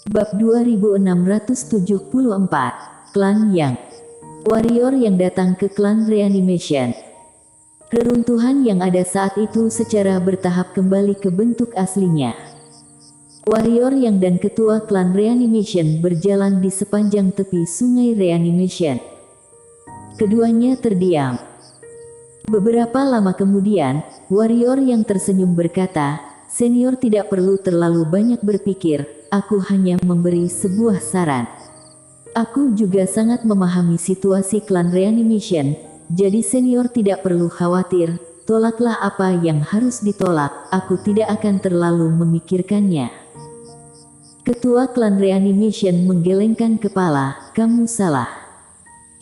Bab 2674, Klan Yang. Warrior yang datang ke klan Reanimation. Reruntuhan yang ada saat itu secara bertahap kembali ke bentuk aslinya. Warrior yang dan ketua klan Reanimation berjalan di sepanjang tepi sungai Reanimation. Keduanya terdiam. Beberapa lama kemudian, warrior yang tersenyum berkata, "Senior tidak perlu terlalu banyak berpikir, aku hanya memberi sebuah saran. Aku juga sangat memahami situasi klan Reanimation, jadi senior tidak perlu khawatir, tolaklah apa yang harus ditolak, aku tidak akan terlalu memikirkannya." Ketua klan Reanimation menggelengkan kepala, "Kamu salah."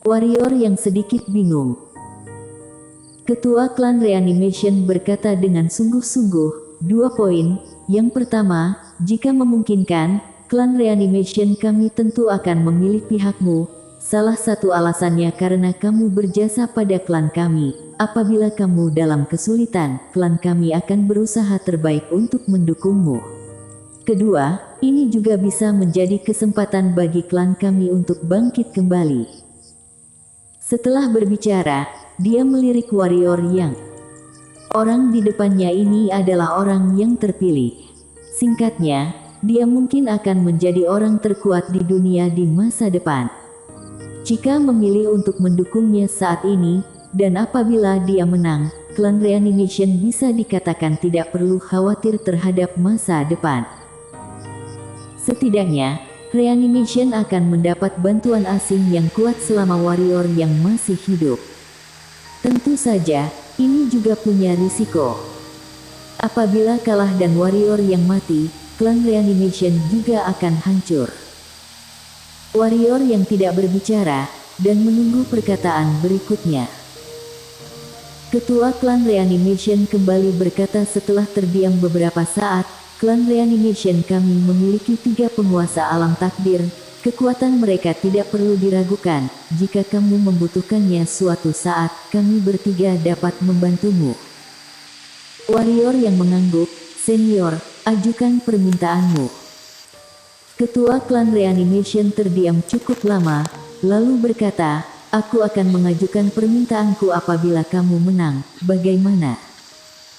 Warrior yang sedikit bingung. Ketua klan Reanimation berkata dengan sungguh-sungguh, 2 poin. Yang pertama, jika memungkinkan, klan Reanimation kami tentu akan memilih pihakmu. Salah satu alasannya karena kamu berjasa pada klan kami. Apabila kamu dalam kesulitan, klan kami akan berusaha terbaik untuk mendukungmu. Kedua, ini juga bisa menjadi kesempatan bagi klan kami untuk bangkit kembali. Setelah berbicara, dia melirik warrior yang orang di depannya ini adalah orang yang terpilih. Singkatnya, dia mungkin akan menjadi orang terkuat di dunia di masa depan. Jika memilih untuk mendukungnya saat ini, dan apabila dia menang, klan Reanimation bisa dikatakan tidak perlu khawatir terhadap masa depan. Setidaknya, Reanimation akan mendapat bantuan asing yang kuat selama warrior yang masih hidup. Tentu saja, ini juga punya risiko. Apabila kalah dan warrior yang mati, klan Reanimation juga akan hancur. Warrior yang tidak berbicara, dan menunggu perkataan berikutnya. Ketua klan Reanimation kembali berkata setelah terdiam beberapa saat, "Klan Reanimation kami memiliki 3 penguasa alam takdir. Kekuatan mereka tidak perlu diragukan. Jika kamu membutuhkannya suatu saat, kami bertiga dapat membantumu." Warrior yang mengangguk, "Senior, ajukan permintaanmu." Ketua klan Reanimation terdiam cukup lama, lalu berkata, "Aku akan mengajukan permintaanku apabila kamu menang, bagaimana?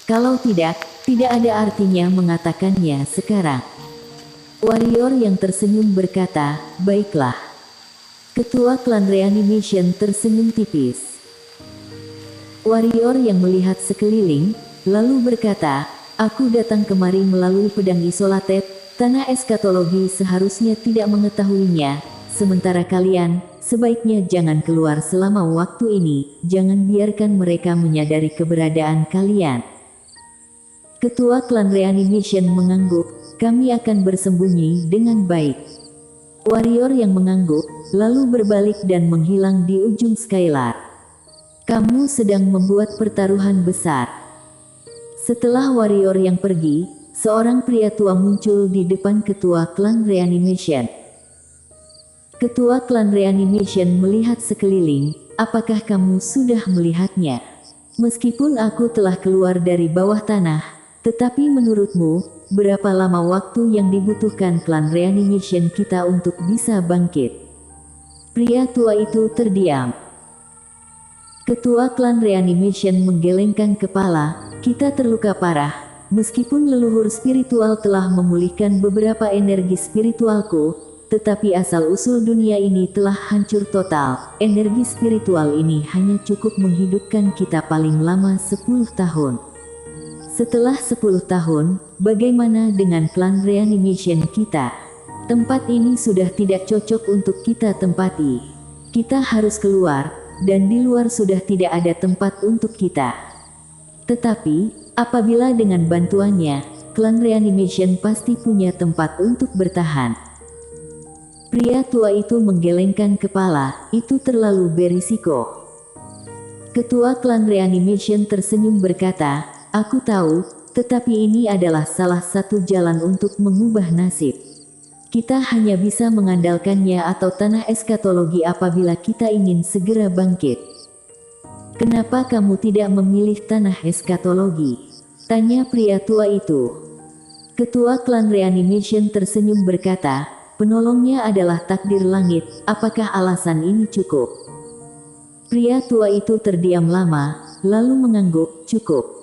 Kalau tidak, tidak ada artinya mengatakannya sekarang." Warrior yang tersenyum berkata, "Baiklah." Ketua klan Reanimation tersenyum tipis. Warrior yang melihat sekeliling, lalu berkata, "Aku datang kemari melalui pedang isolated, tanah eskatologi seharusnya tidak mengetahuinya, sementara kalian, sebaiknya jangan keluar selama waktu ini, jangan biarkan mereka menyadari keberadaan kalian." Ketua klan Reanimation mengangguk, "Kami akan bersembunyi dengan baik." Warrior yang mengangguk, lalu berbalik dan menghilang di ujung Skylar. "Kamu sedang membuat pertaruhan besar." Setelah warrior yang pergi, seorang pria tua muncul di depan ketua klan Reanimation. Ketua klan Reanimation melihat sekeliling, "Apakah kamu sudah melihatnya? Meskipun aku telah keluar dari bawah tanah, tetapi menurutmu, berapa lama waktu yang dibutuhkan klan Reanimation kita untuk bisa bangkit?" Pria tua itu terdiam. Ketua klan Reanimation menggelengkan kepala, "Kita terluka parah. Meskipun leluhur spiritual telah memulihkan beberapa energi spiritualku, tetapi asal-usul dunia ini telah hancur total. Energi spiritual ini hanya cukup menghidupkan kita paling lama 10 tahun. Setelah 10 tahun, bagaimana dengan klan Reanimation kita? Tempat ini sudah tidak cocok untuk kita tempati. Kita harus keluar, dan di luar sudah tidak ada tempat untuk kita. Tetapi, apabila dengan bantuannya, klan Reanimation pasti punya tempat untuk bertahan." Pria tua itu menggelengkan kepala, "Itu terlalu berisiko." Ketua klan Reanimation tersenyum berkata, "Aku tahu, tetapi ini adalah salah satu jalan untuk mengubah nasib. Kita hanya bisa mengandalkannya atau tanah eskatologi apabila kita ingin segera bangkit." "Kenapa kamu tidak memilih tanah eskatologi?" tanya pria tua itu. Ketua klan Reanimation tersenyum berkata, penolongnya adalah takdir langit. Apakah alasan ini cukup? Pria tua itu terdiam lama, lalu mengangguk, cukup.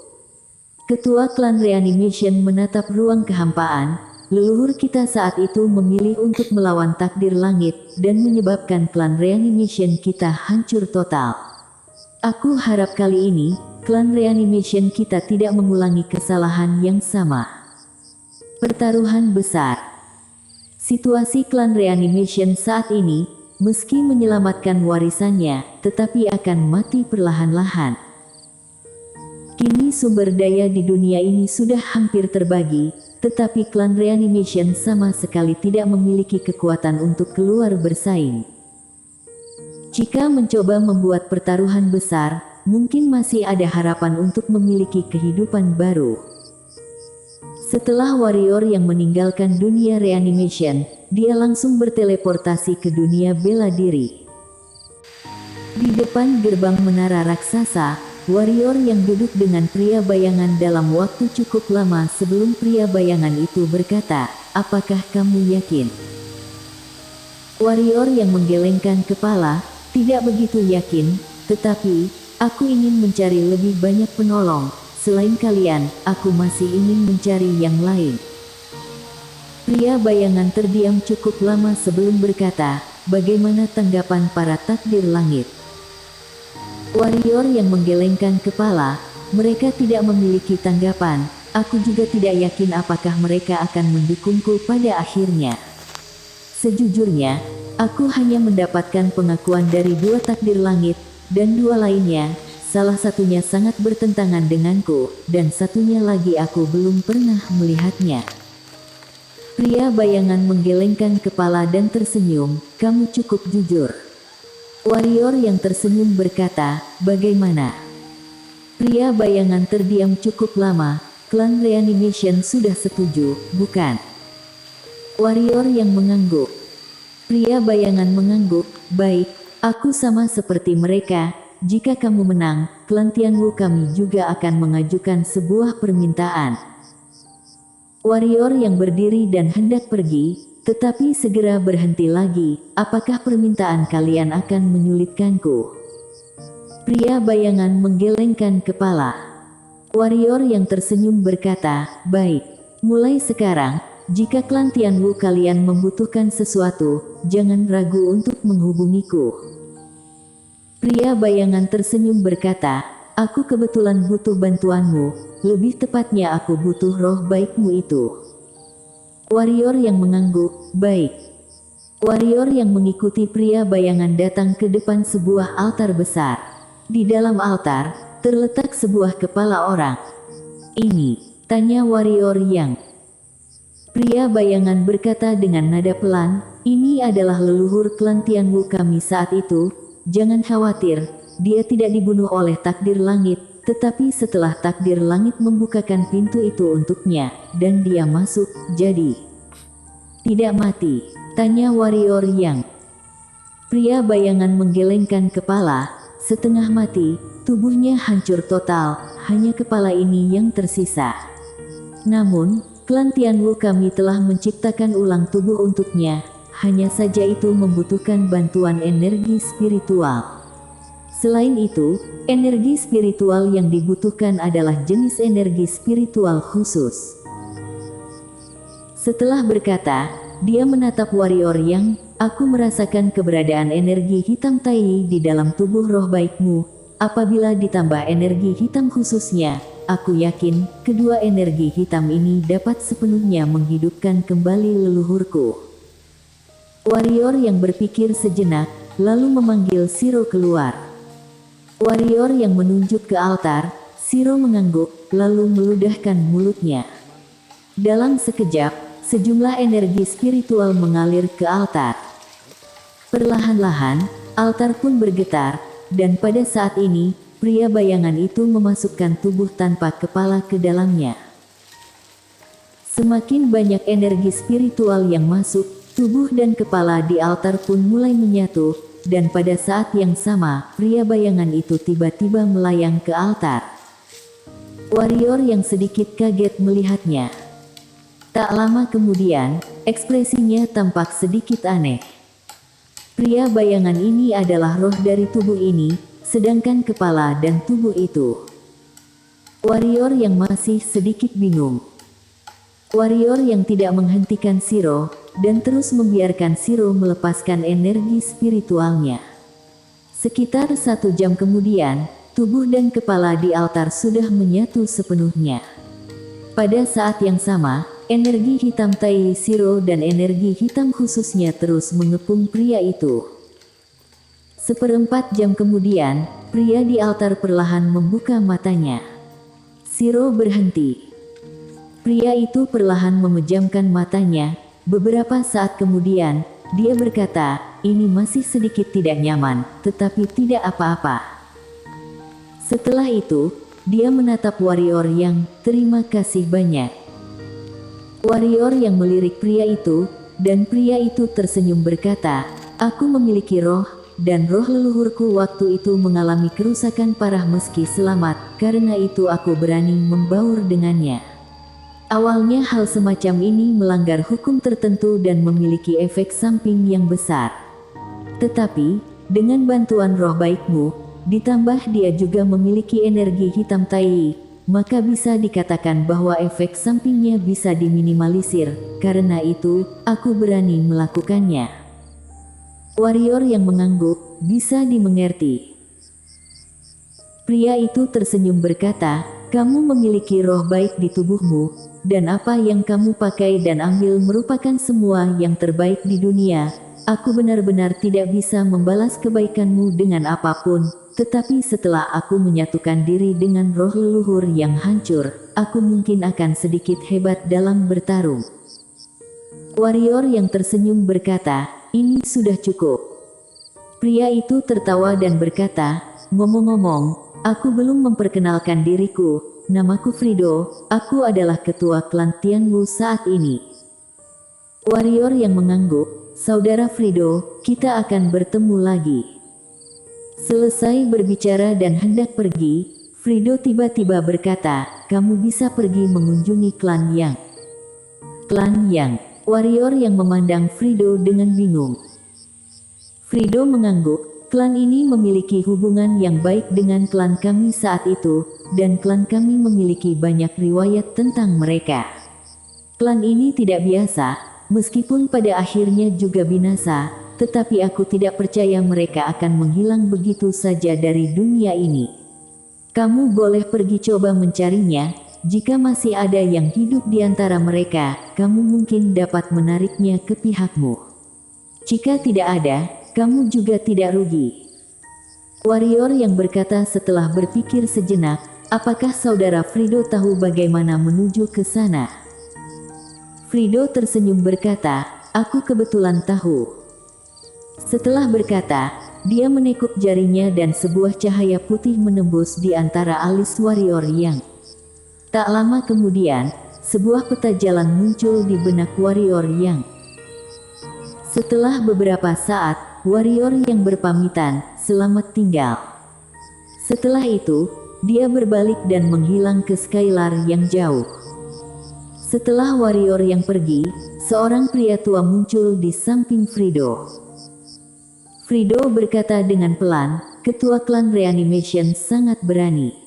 Ketua klan Reanimation menatap ruang kehampaan. Leluhur kita saat itu memilih untuk melawan takdir langit, dan menyebabkan klan Reanimation kita hancur total. Aku harap kali ini, klan Reanimation kita tidak mengulangi kesalahan yang sama. Pertaruhan besar. Situasi klan Reanimation saat ini, meski menyelamatkan warisannya, tetapi akan mati perlahan-lahan. Kini sumber daya di dunia ini sudah hampir terbagi, tetapi klan Reanimation sama sekali tidak memiliki kekuatan untuk keluar bersaing. Jika mencoba membuat pertaruhan besar, mungkin masih ada harapan untuk memiliki kehidupan baru. Setelah warrior yang meninggalkan dunia Reanimation, dia langsung berteleportasi ke dunia bela diri. Di depan gerbang menara raksasa, warrior yang duduk dengan pria bayangan dalam waktu cukup lama sebelum pria bayangan itu berkata, "Apakah kamu yakin?" Warrior yang menggelengkan kepala, "Tidak begitu yakin, tetapi aku ingin mencari lebih banyak penolong. Selain kalian, aku masih ingin mencari yang lain." Pria bayangan terdiam cukup lama sebelum berkata, "Bagaimana tanggapan para takdir langit?" Warrior yang menggelengkan kepala, "Mereka tidak memiliki tanggapan. Aku juga tidak yakin apakah mereka akan mendukungku pada akhirnya. Sejujurnya, aku hanya mendapatkan pengakuan dari 2 takdir langit, dan 2 lainnya, salah satunya sangat bertentangan denganku, dan satunya lagi aku belum pernah melihatnya." Pria bayangan menggelengkan kepala dan tersenyum, "Kamu cukup jujur." Warrior yang tersenyum berkata, "Bagaimana?" Pria bayangan terdiam cukup lama, klan Reanimation sudah setuju, bukan? Warrior yang mengangguk. Pria bayangan mengangguk, "Baik, aku sama seperti mereka, jika kamu menang, klan Tianwu kami juga akan mengajukan sebuah permintaan." Warrior yang berdiri dan hendak pergi, tetapi segera berhenti lagi, "Apakah permintaan kalian akan menyulitkanku?" Pria bayangan menggelengkan kepala. Warrior yang tersenyum berkata, "Baik, mulai sekarang, jika klan Tianwu kalian membutuhkan sesuatu, jangan ragu untuk menghubungiku." Pria bayangan tersenyum berkata, "Aku kebetulan butuh bantuanmu, lebih tepatnya aku butuh roh baikmu itu." Warrior yang mengangguk, "Baik." Warrior yang mengikuti pria bayangan datang ke depan sebuah altar besar. Di dalam altar, terletak sebuah kepala orang. "Ini?" tanya warrior yang. Pria bayangan berkata dengan nada pelan, "Ini adalah leluhur klan Tianwu kami saat itu. Jangan khawatir, dia tidak dibunuh oleh takdir langit, tetapi setelah takdir langit membukakan pintu itu untuknya, dan dia masuk, jadi tidak mati." tanya warrior yang. Pria bayangan menggelengkan kepala, "Setengah mati, tubuhnya hancur total, hanya kepala ini yang tersisa. Namun, klan Tianwu kami telah menciptakan ulang tubuh untuknya, hanya saja itu membutuhkan bantuan energi spiritual. Selain itu, energi spiritual yang dibutuhkan adalah jenis energi spiritual khusus." Setelah berkata, dia menatap warrior yang, "Aku merasakan keberadaan energi hitam Tai di dalam tubuh roh baikmu. Apabila ditambah energi hitam khususnya, aku yakin, kedua energi hitam ini dapat sepenuhnya menghidupkan kembali leluhurku." Warrior yang berpikir sejenak, lalu memanggil Shiro keluar. Warrior yang menunjuk ke altar, Shiro mengangguk, lalu meludahkan mulutnya. Dalam sekejap, sejumlah energi spiritual mengalir ke altar. Perlahan-lahan, altar pun bergetar, dan pada saat ini, pria bayangan itu memasukkan tubuh tanpa kepala ke dalamnya. Semakin banyak energi spiritual yang masuk, tubuh dan kepala di altar pun mulai menyatu, dan pada saat yang sama, pria bayangan itu tiba-tiba melayang ke altar. Warrior yang sedikit kaget melihatnya. Tak lama kemudian, Ekspresinya tampak sedikit aneh. Pria bayangan ini adalah roh dari tubuh ini, sedangkan kepala dan tubuh itu. Warrior yang masih sedikit bingung. Warrior yang tidak menghentikan Shiro, dan terus membiarkan Shiro melepaskan energi spiritualnya. Sekitar 1 jam kemudian, tubuh dan kepala di altar sudah menyatu sepenuhnya. Pada saat yang sama, energi hitam Tai Shiro dan energi hitam khususnya terus mengepung pria itu. 1/4 jam kemudian, pria di altar perlahan membuka matanya. Shiro berhenti. Pria itu perlahan memejamkan matanya. Beberapa saat kemudian, dia berkata, "Ini masih sedikit tidak nyaman, tetapi tidak apa-apa." Setelah itu, dia menatap warrior yang, "Terima kasih banyak." Warrior yang melirik pria itu, dan pria itu tersenyum berkata, "Aku memiliki roh, dan roh leluhurku waktu itu mengalami kerusakan parah meski selamat, karena itu aku berani membaur dengannya." Awalnya hal semacam ini melanggar hukum tertentu dan memiliki efek samping yang besar. Tetapi, dengan bantuan roh baikmu, ditambah dia juga memiliki energi hitam Tai, maka bisa dikatakan bahwa efek sampingnya bisa diminimalisir. Karena itu, aku berani melakukannya. Warrior yang mengangguk, bisa dimengerti. Pria itu tersenyum berkata, "Kamu memiliki roh baik di tubuhmu, dan apa yang kamu pakai dan ambil merupakan semua yang terbaik di dunia. Aku benar-benar tidak bisa membalas kebaikanmu dengan apapun, tetapi setelah aku menyatukan diri dengan roh leluhur yang hancur, aku mungkin akan sedikit hebat dalam bertarung." Warrior yang tersenyum berkata, "Ini sudah cukup." Pria itu tertawa dan berkata, "Ngomong-ngomong, aku belum memperkenalkan diriku. Namaku Frido, aku adalah ketua klan Tianwu saat ini." Warrior yang mengangguk, "Saudara Frido, kita akan bertemu lagi." Selesai berbicara dan hendak pergi, Frido tiba-tiba berkata, "Kamu bisa pergi mengunjungi klan Yang." Klan Yang. Warrior yang memandang Frido dengan bingung. Frido mengangguk, "Klan ini memiliki hubungan yang baik dengan klan kami saat itu, dan klan kami memiliki banyak riwayat tentang mereka. Klan ini tidak biasa, meskipun pada akhirnya juga binasa, tetapi aku tidak percaya mereka akan menghilang begitu saja dari dunia ini. Kamu boleh pergi coba mencarinya. Jika masih ada yang hidup di antara mereka, kamu mungkin dapat menariknya ke pihakmu. Jika tidak ada, kamu juga tidak rugi." Warrior yang berkata setelah berpikir sejenak, "Apakah saudara Frido tahu bagaimana menuju ke sana?" Frido tersenyum berkata, "Aku kebetulan tahu." Setelah berkata, dia menekuk jarinya dan sebuah cahaya putih menembus di antara alis warrior yang. Tak lama kemudian, sebuah peta jalan muncul di benak warrior yang. Setelah beberapa saat, warrior yang berpamitan, "Selamat tinggal." Setelah itu, dia berbalik dan menghilang ke Skylar yang jauh. Setelah warrior yang pergi, seorang pria tua muncul di samping Frido. Frido berkata dengan pelan, "Ketua klan Reanimation sangat berani."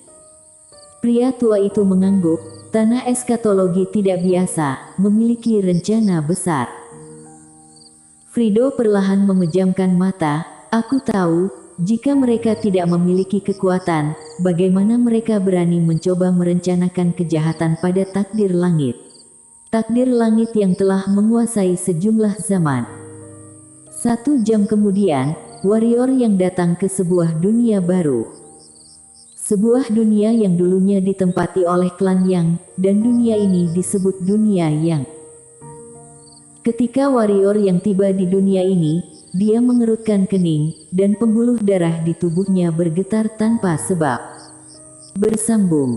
Pria tua itu mengangguk, "Tanah eskatologi tidak biasa, memiliki rencana besar." Frido perlahan memejamkan mata, "Aku tahu, jika mereka tidak memiliki kekuatan, bagaimana mereka berani mencoba merencanakan kejahatan pada takdir langit. Takdir langit yang telah menguasai sejumlah zaman." 1 jam kemudian, warrior yang datang ke sebuah dunia baru. Sebuah dunia yang dulunya ditempati oleh klan Yang, dan dunia ini disebut dunia Yang. Ketika warrior yang tiba di dunia ini, dia mengerutkan kening, dan pembuluh darah di tubuhnya bergetar tanpa sebab. Bersambung.